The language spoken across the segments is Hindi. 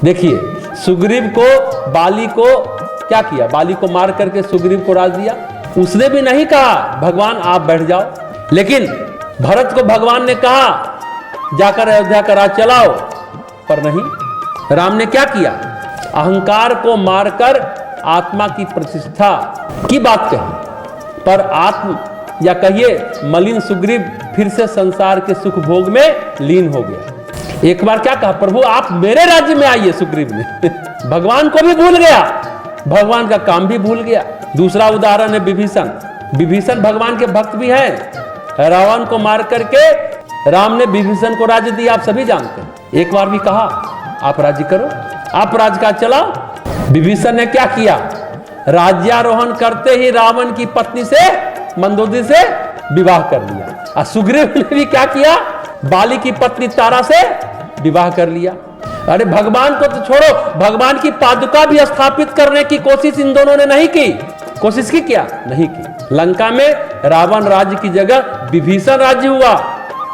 देखिए, सुग्रीव को बाली को क्या किया, बाली को मार करके सुग्रीव को राज दिया। उसने भी नहीं कहा भगवान आप बैठ जाओ, लेकिन भरत को भगवान ने कहा जाकर अयोध्या का राज चलाओ, पर नहीं। राम ने क्या किया, अहंकार को मारकर आत्मा की प्रतिष्ठा की बात कही, पर आत्म या कहिए मलिन सुग्रीव फिर से संसार के सुख भोग में लीन हो गया। एक बार क्या कहा, प्रभु आप मेरे राज्य में आइए। सुग्रीव ने भगवान को भी भूल गया, भगवान का काम भी भूल गया। दूसरा उदाहरण है विभीषण। विभीषण भगवान के भक्त भी हैं। रावण को मार करके राम ने विभीषण को राज्य दिया, आप सभी जानते हैं। एक बार भी कहा आप राज्य करो, आप राजकाज चलाओ। विभीषण ने क्या किया, राज्यारोहण करते ही रावण की पत्नी से मंदोदरी से विवाह कर लिया। और सुग्रीव ने भी क्या किया, बाली की पत्नी तारा से विवाह कर लिया। अरे भगवान को तो छोड़ो, भगवान की पादुका भी स्थापित करने की कोशिश इन दोनों ने नहीं की। कोशिश की क्या, नहीं की। लंका में रावण राज्य की जगह विभीषण राज्य हुआ,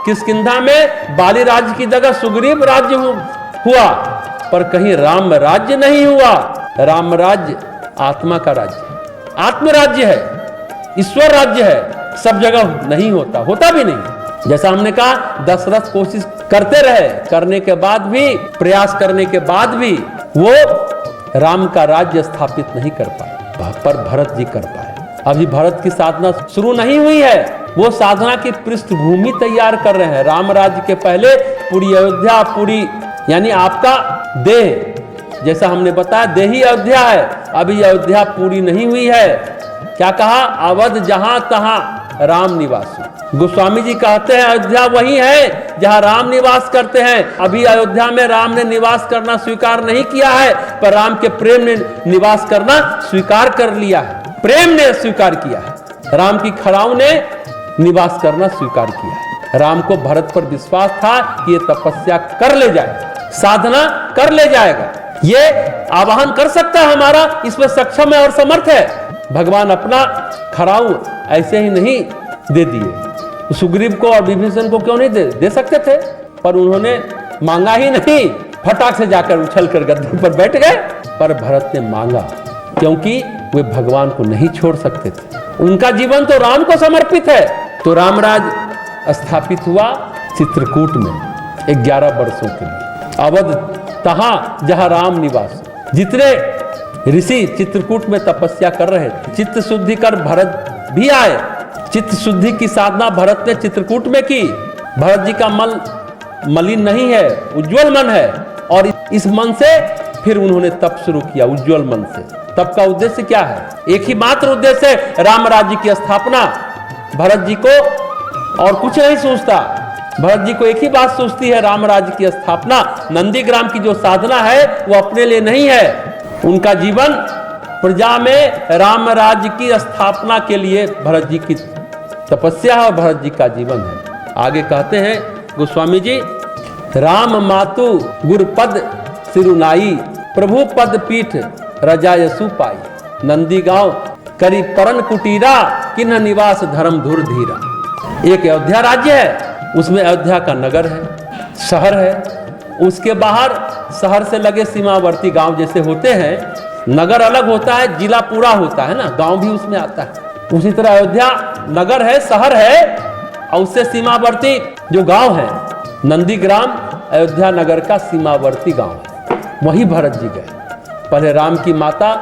किष्किंधा में बाली राज्य की जगह सुग्रीव राज्य हुआ, पर कहीं राम राज्य नहीं हुआ। राम राज्य आत्मा का राज्य, आत्म राज्य है, ईश्वर राज्य है। सब जगह नहीं होता, होता भी नहीं। जैसा हमने कहा, दशरथ कोशिश करते रहे, करने के बाद भी, प्रयास करने के बाद भी वो राम का राज्य स्थापित नहीं कर पाए, पर भरत जी कर पाए। अभी भरत की साधना शुरू नहीं हुई है, वो साधना की पृष्ठभूमि तैयार कर रहे हैं। राम राज्य के पहले पूरी अयोध्या, पूरी यानी आपका देह, जैसा हमने बताया देही अयोध्या है, अभी अयोध्या पूरी नहीं हुई है। क्या कहा, अवध जहां तहां राम निवास। गोस्वामी जी कहते हैं अयोध्या वही है जहां राम निवास करते हैं। अभी अयोध्या में राम ने निवास करना स्वीकार नहीं किया है, पर राम के प्रेम ने निवास करना स्वीकार कर लिया है। प्रेम ने स्वीकार किया है, राम की खड़ाऊ ने निवास करना स्वीकार किया है। राम को भरत पर विश्वास था कि ये तपस्या कर ले जाए, साधना कर ले जाएगा, ये आवाहन कर सकता है, हमारा इसमें सक्षम है और समर्थ है। भगवान अपना खड़ाऊ ऐसे ही नहीं दे दिए। सुग्रीव को और विभीषण को क्यों नहीं दे सकते थे, पर उन्होंने मांगा ही नहीं, फटाक से जाकर उछल कर गद्दे पर बैठ गए। पर भरत ने मांगा, क्योंकि वे भगवान को नहीं छोड़ सकते थे। उनका जीवन तो राम को समर्पित है। तो रामराज स्थापित हुआ चित्रकूट में 11 वर्षों के लिए। अवध तहां जहां राम निवास। जितने ऋषि चित्रकूट में तपस्या कर रहे थे, चित्त शुद्धि कर भरत भी आए। चित्त शुद्धि की साधना भरत ने चित्रकूट में की। भरत जी का मन मलिन नहीं है, उज्जवल मन है, और इस मन से फिर उन्होंने तप शुरू किया, उज्जवल मन से। तप का उद्देश्य क्या है, एक ही मात्र उद्देश्य है, राम राज्य की स्थापना। भरत जी को और कुछ नहीं सोचता, भरत जी को एक ही बात सोचती है, राम राज्य की स्थापना। नंदीग्राम की जो साधना है वो अपने लिए नहीं है, उनका जीवन प्रजा में राम राज्य की स्थापना के लिए भरत जी की तपस्या है और भरत जी का जीवन है। आगे कहते हैं गोस्वामी जी, राम मातु गुरुपद सिरुनाई, प्रभु पद पीठ रजायसु पाई। नंदीगांव करी परन कुटीरा, किन्ह निवास धर्म धुर धीरा। एक अयोध्या राज्य है, उसमें अयोध्या का नगर है, शहर है, उसके बाहर शहर से लगे सीमावर्ती गांव जैसे होते हैं। नगर अलग होता है, जिला पूरा होता है ना, गांव भी उसमें आता है। उसी तरह अयोध्या नगर है, शहर है, और उससे सीमावर्ती जो गांव है, नंदीग्राम अयोध्या नगर का सीमावर्ती गांव है। वहीं भरत जी गए। पहले राम की माता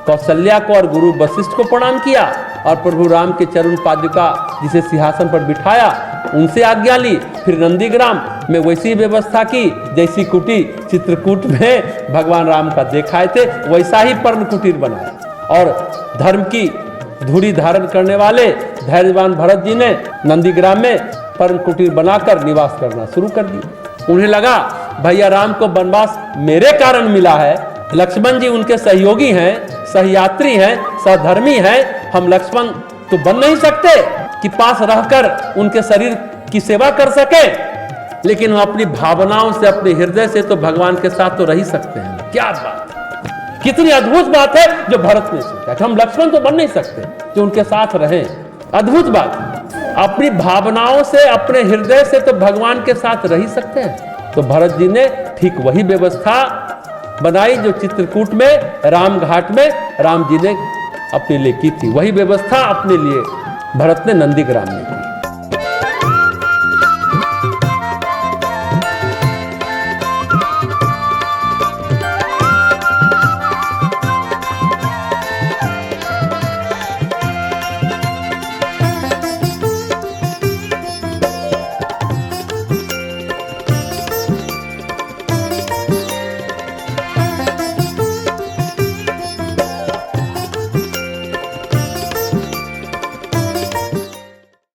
कौशल्या को और गुरु वशिष्ठ को प्रणाम किया, और प्रभु राम के चरण पादुका जिसे सिंहासन पर बिठाया उनसे आज्ञा ली। फिर नंदीग्राम में वैसी व्यवस्था की जैसी कुटी चित्रकूट में भगवान राम का देखाए थे, वैसा ही पर्ण कुटीर बनाया। और धर्म की धुरी धारण करने वाले धैर्यवान भरत जी ने नंदीग्राम में पर्ण कुटीर बनाकर निवास करना शुरू कर दिया। उन्हें लगा भैया राम को वनवास मेरे कारण मिला है, लक्ष्मण जी उनके सहयोगी हैं, सहयात्री हैं, सहधर्मी हैं, हम लक्ष्मण तो बन नहीं सकते कि पास रहकर उनके शरीर की सेवा कर सके, लेकिन हम अपनी भावनाओं से, अपने हृदय से तो भगवान के साथ तो रह ही सकते हैं। क्या बात है, कितनी अद्भुत बात है जो भरत ने सोचा कि हम लक्ष्मण तो बन नहीं सकते, जो उनके साथ रहें। अद्भुत बात है, अपनी भावनाओं से, अपने हृदय से तो भगवान के साथ रह ही सकते हैं। तो भरत जी ने ठीक वही व्यवस्था बनाई जो चित्रकूट में रामघाट में राम जी ने अपने लिए की थी। वही व्यवस्था अपने लिए भरत ने नंदीग्राम में की।